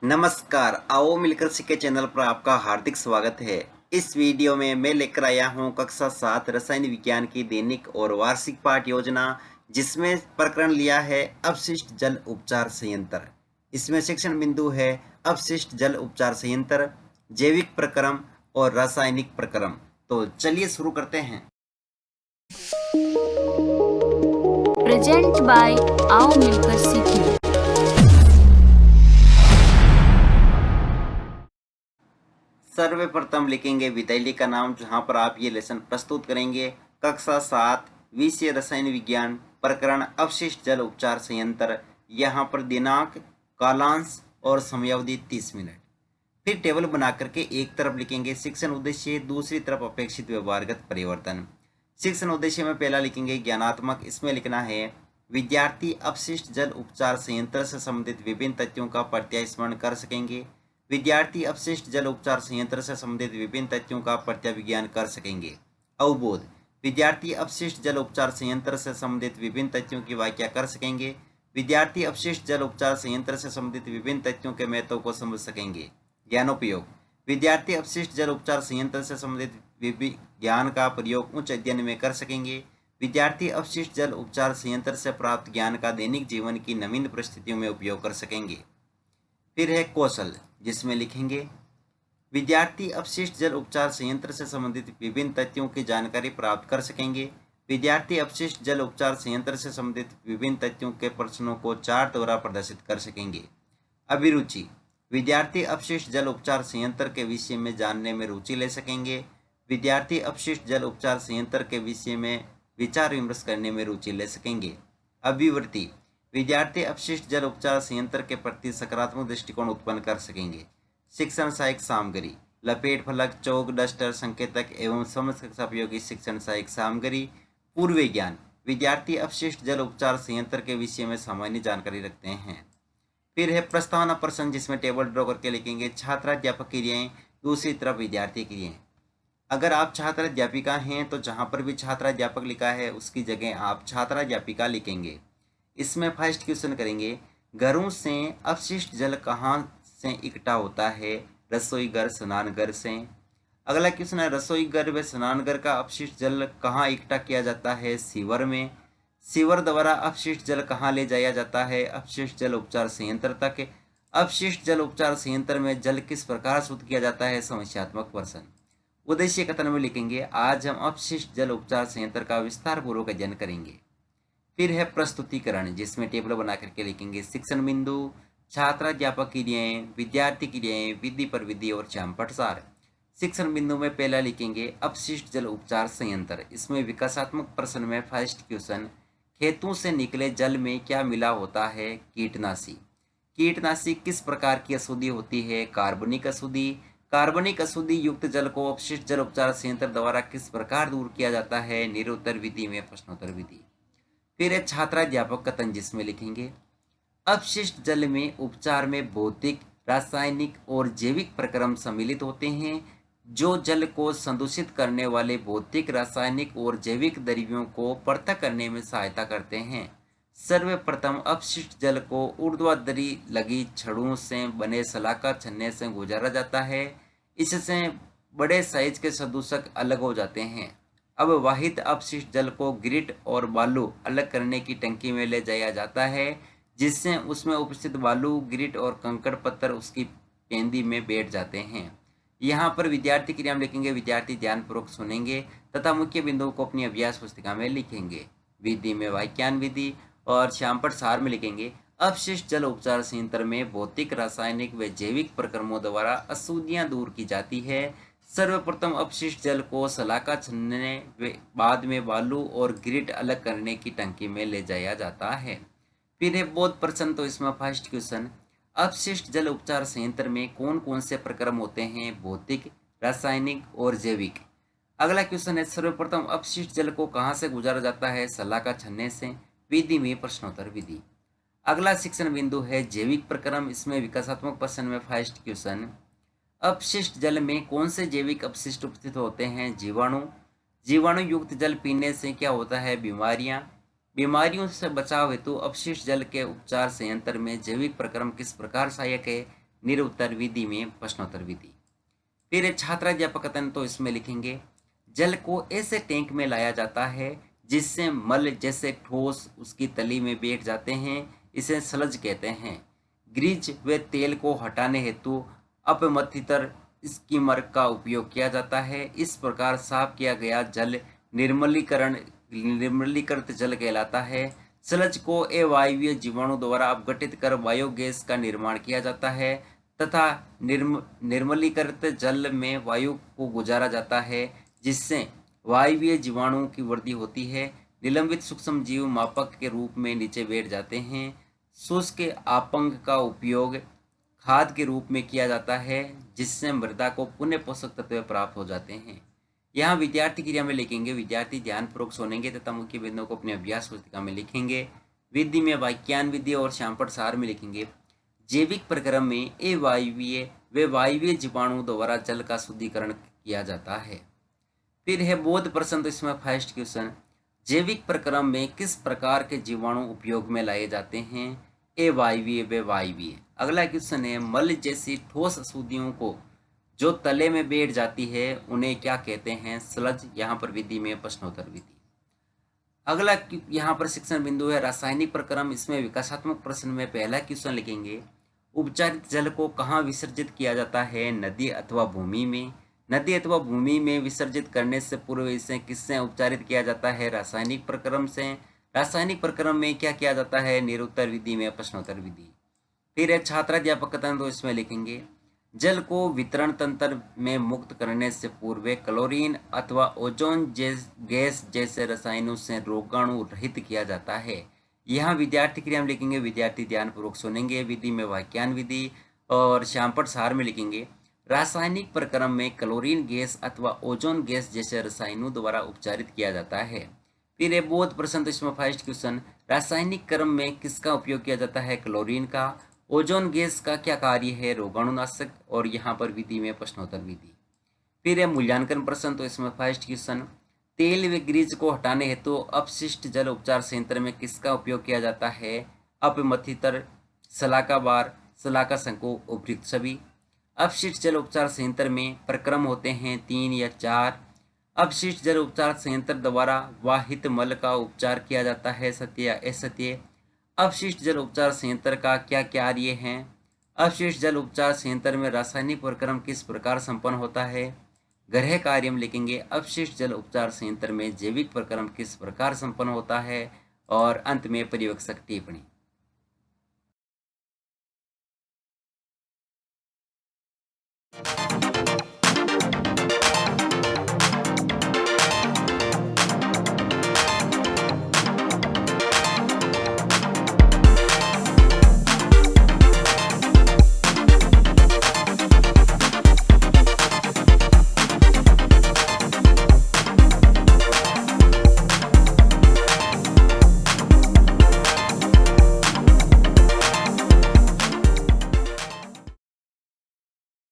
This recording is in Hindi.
नमस्कार, आओ मिलकर सीखे चैनल पर आपका हार्दिक स्वागत है। इस वीडियो में मैं लेकर आया हूं कक्षा 7 रसायन विज्ञान की दैनिक और वार्षिक पाठ योजना, जिसमें प्रकरण लिया है अपशिष्ट जल उपचार संयंत्र। इसमें शिक्षण बिंदु है अपशिष्ट जल उपचार संयंत्र, जैविक प्रक्रम और रासायनिक प्रक्रम। तो चलिए शुरू करते हैं। प्रेजेंट बाय आओ मिलकर सीखें। सर्वप्रथम लिखेंगे विद्यालय का नाम, जहां पर आप ये लेसन प्रस्तुत करेंगे। कक्षा 7 विषय रसायन विज्ञान, प्रकरण अपशिष्ट जल उपचार संयंत्र। यहाँ पर दिनांक, कालांश और समयावधि 30 मिनट। फिर टेबल बना करके एक तरफ लिखेंगे शिक्षण उद्देश्य, दूसरी तरफ अपेक्षित व्यवहारगत परिवर्तन। शिक्षण उद्देश्य में पहला लिखेंगे ज्ञानात्मक। इसमें लिखना है विद्यार्थी अपशिष्ट जल उपचार संयंत्र से संबंधित विभिन्न तथ्यों का प्रत्यय स्मरण कर सकेंगे। विद्यार्थी अपशिष्ट जल उपचार संयंत्र से संबंधित विभिन्न तथ्यों का प्रत्याविज्ञान कर सकेंगे। अवबोध, विद्यार्थी अपशिष्ट जल उपचार संयंत्र से संबंधित विभिन्न तथ्यों की व्याख्या कर सकेंगे। विद्यार्थी अपशिष्ट जल उपचार संयंत्र से संबंधित विभिन्न तथ्यों के महत्व को समझ सकेंगे। ज्ञानोपयोग, विद्यार्थी अपशिष्ट जल उपचार संयंत्र से संबंधित ज्ञान का प्रयोग उच्च अध्ययन में कर सकेंगे। विद्यार्थी अपशिष्ट जल उपचार संयंत्र से प्राप्त ज्ञान का दैनिक जीवन की नवीन परिस्थितियों में उपयोग कर सकेंगे। फिर है कौशल, जिसमें लिखेंगे विद्यार्थी अपशिष्ट जल उपचार संयंत्र से संबंधित विभिन्न तथ्यों की जानकारी प्राप्त कर सकेंगे। विद्यार्थी अपशिष्ट जल उपचार संयंत्र से संबंधित विभिन्न तथ्यों के प्रश्नों को चार्ट द्वारा प्रदर्शित कर सकेंगे। अभिरुचि, विद्यार्थी अपशिष्ट जल उपचार संयंत्र के विषय में जानने में रुचि ले सकेंगे। विद्यार्थी अपशिष्ट जल उपचार संयंत्र के विषय में विचार विमर्श करने में रुचि ले सकेंगे। अभिवृत्ति, विद्यार्थी अपशिष्ट जल उपचार संयंत्र के प्रति सकारात्मक दृष्टिकोण उत्पन्न कर सकेंगे। शिक्षण सहायक सामग्री, लपेट फलक, चौक, डस्टर, संकेतक एवं समस्त कक्षा उपयोगी शिक्षण सहायक सामग्री। पूर्व ज्ञान, विद्यार्थी अपशिष्ट जल उपचार संयंत्र के विषय में सामान्य जानकारी रखते हैं। फिर है प्रस्तावना प्रश्न, जिसमें टेबल ड्रॉ करके लिखेंगे छात्राध्यापक क्रियाएं, दूसरी तरफ विद्यार्थी क्रियाएं। अगर आप छात्राध्यापिका हैं तो जहां पर भी छात्राध्यापक लिखा है उसकी जगह आप छात्राध्यापिका लिखेंगे। इसमें फर्स्ट क्वेश्चन करेंगे, घरों से अपशिष्ट जल कहाँ से इकट्ठा होता है? रसोई घर, स्नान घर से। अगला क्वेश्चन है, रसोई घर व स्नान घर का अपशिष्ट जल कहाँ इकट्ठा किया जाता है? सीवर में। सीवर द्वारा अपशिष्ट जल कहाँ ले जाया जाता है? अपशिष्ट जल उपचार संयंत्र तक। अपशिष्ट जल उपचार संयंत्र में जल किस प्रकार शुद्ध किया जाता है? समस्यात्मक प्रश्न। उद्देश्य कथन में लिखेंगे आज हम अपशिष्ट जल उपचार संयंत्र का विस्तार पूर्वक अध्ययन करेंगे। फिर है प्रस्तुतिकरण, जिसमें टेबल बना करके लिखेंगे शिक्षण बिंदु, छात्राध्यापक क्रियाएं, विद्यार्थी क्रियाएं, विधि पर विधि और चंपट सार। शिक्षण बिंदु में पहला लिखेंगे अपशिष्ट जल उपचार संयंत्र। इसमें विकासात्मक प्रश्न में फर्स्ट क्वेश्चन, खेतों से निकले जल में क्या मिला होता है? कीटनाशी। कीटनाशी किस प्रकार की अशुद्धि होती है? कार्बनिक अशुद्धि। कार्बनिक अशुद्धि युक्त जल को अपशिष्ट जल उपचार संयंत्र द्वारा किस प्रकार दूर किया जाता है? निरुत्तर विधि में प्रश्नोत्तर विधि। फिर है छात्राध्यापक कथन, जिसमें लिखेंगे अपशिष्ट जल में उपचार में भौतिक, रासायनिक और जैविक प्रक्रम सम्मिलित होते हैं जो जल को संदूषित करने वाले भौतिक, रासायनिक और जैविक द्रव्यों को पृथक करने में सहायता करते हैं। सर्वप्रथम अपशिष्ट जल को ऊर्ध्वाधरी लगी छड़ों से बने सलाखा छन्ने से गुजारा जाता है। इससे बड़े साइज के सदूषक अलग हो जाते हैं। अब वाहित अपशिष्ट जल को ग्रिट और बालू अलग करने की टंकी में ले जाया जाता है, जिससे उसमें उपस्थित बालू, ग्रिट और कंकड़ पत्थर उसकी पेंदी में बैठ जाते हैं। यहाँ पर विद्यार्थी क्रिया में लिखेंगे विद्यार्थी ध्यानपूर्वक सुनेंगे तथा मुख्य बिंदुओं को अपनी अभ्यास पुस्तिका में लिखेंगे। विधि में वाक्यान विधि और श्यामपट सार में लिखेंगे अपशिष्ट जल उपचार संयंत्र में भौतिक, रासायनिक व जैविक प्रक्रमों द्वारा अशुद्धियां दूर की जाती है। सर्वप्रथम अपशिष्ट जल को सलाखा छन्ने बाद में बालू और ग्रिट अलग करने की टंकी में ले जाया जाता है। फिर है बोध प्रश्न, तो इसमें फर्स्ट क्वेश्चन, अपशिष्ट जल उपचार संयंत्र में कौन कौन से प्रक्रम होते हैं? भौतिक, रासायनिक और जैविक। अगला क्वेश्चन है सर्वप्रथम अपशिष्ट जल को कहां से गुजारा जाता है? सलाखा छन्ने से। विधि में प्रश्नोत्तर विधि। अगला शिक्षण बिंदु है जैविक प्रक्रम। इसमें विकासात्मक प्रश्न में फर्स्ट क्वेश्चन, अपशिष्ट जल में कौन से जैविक अपशिष्ट उपस्थित होते हैं? जीवाणु। जीवाणु युक्त जल पीने से क्या होता है? बीमारियां। बीमारियों से बचाव हेतु अपशिष्ट जल के उपचार संयंत्र में जैविक प्रक्रम किस प्रकार सहायक है? निरुत्तर विधि में प्रश्नोत्तर विधि। फिर छात्राध्यापक कथन तो इसमें लिखेंगे जल को ऐसे टैंक में लाया जाता है जिससे मल जैसे ठोस उसकी तली में बैठ जाते हैं, इसे स्लज कहते हैं। ग्रीज व तेल को हटाने हेतु अपमथितर स्कीमर का उपयोग किया जाता है। इस प्रकार साफ किया गया जल निर्मलीकृत जल कहलाता है। स्लज को अवायवीय जीवाणु द्वारा अपघटित कर बायोगैस का निर्माण किया जाता है तथा निर्मलीकृत जल में वायु को गुजारा जाता है, जिससे वायवीय जीवाणुओं की वृद्धि होती है। निलंबित सूक्ष्म जीव मापक के रूप में नीचे बैठ जाते हैं। शुष्क आपंग का उपयोग खाद के रूप में किया जाता है, जिससे मृदा को पुनः पोषक तत्व प्राप्त हो जाते हैं। यहाँ विद्यार्थी क्रिया में लिखेंगे, विद्यार्थी ध्यानपूर्वक सुनेंगे तथा मुख्य बिंदुओं को अपने अभ्यास पुस्तिका में लिखेंगे। विधि में वाक्यान विधि और श्यामपट सार में लिखेंगे जैविक प्रक्रम में अवायवीय व वायवीय जीवाणु द्वारा जल का शुद्धिकरण किया जाता है। फिर है बोध प्रश्न, तो इसमें फर्स्ट क्वेश्चन जैविक प्रक्रम में किस प्रकार के जीवाणु उपयोग में लाए जाते हैं, अवायवीय व वायवीय। अगला क्वेश्चन है मल जैसी ठोस अशुद्धियों को जो तले में बैठ जाती है उन्हें क्या कहते हैं, स्लज। यहाँ पर विधि में प्रश्नोत्तर विधि। अगला यहाँ पर शिक्षण बिंदु है रासायनिक प्रक्रम। इसमें विकासात्मक प्रश्न में पहला क्वेश्चन लिखेंगे उपचारित जल को कहाँ विसर्जित किया जाता है, नदी अथवा भूमि में। नदी अथवा भूमि में विसर्जित करने से पूर्व इसे किससे उपचारित किया जाता है, रासायनिक प्रक्रम से। रासायनिक प्रक्रम में क्या किया जाता है, निरुत्तर विधि में प्रश्नोत्तर विधि। फिर है छात्राध्यापक कथन, तो इसमें लिखेंगे जल को वितरण तंत्र में मुक्त करने से पूर्व क्लोरीन अथवा ओजोन गैस जैसे रसायनों से रोगाणु रहित किया जाता है। यहाँ विद्यार्थी क्रिया में लिखेंगे, विद्यार्थी ध्यानपूर्वक सुनेंगे। विधि में वाक्यान विधि और श्यामपट सार में लिखेंगे रासायनिक प्रक्रम में क्लोरीन गैस अथवा ओजोन गैस जैसे रसायनों द्वारा उपचारित किया जाता है। फिर एक बोध प्रश्न, तो इसमें फर्स्ट क्वेश्चन रासायनिक क्रम में किसका उपयोग किया जाता है, क्लोरीन का। ओजोन गैस का क्या कार्य है, रोगाणुनाशक। और यहाँ पर विधि में प्रश्नोत्तर विधि। फिर है मूल्यांकन प्रश्न, तो इसमें फर्स्ट क्वेश्चन तेल व ग्रीज को हटाने हेतु अपशिष्ट जल उपचार संयंत्र में किसका उपयोग किया जाता है, अपमथितर, शलाका बार, शलाका शंकु, उपयुक्त सभी। अपशिष्ट जल उपचार संयंत्र में प्रक्रम होते हैं 3 या 4। अपशिष्ट जल उपचार संयंत्र द्वारा वाहित मल का उपचार किया जाता है, सत्य या असत्य। अपशिष्ट जल उपचार संयंत्र का क्या कार्य है। अपशिष्ट जल उपचार संयंत्र में रासायनिक प्रक्रम किस प्रकार संपन्न होता है। गृह कार्य में लिखेंगे अपशिष्ट जल उपचार संयंत्र में जैविक प्रक्रम किस प्रकार संपन्न होता है। और अंत में पर्यवेक्षक टिप्पणी।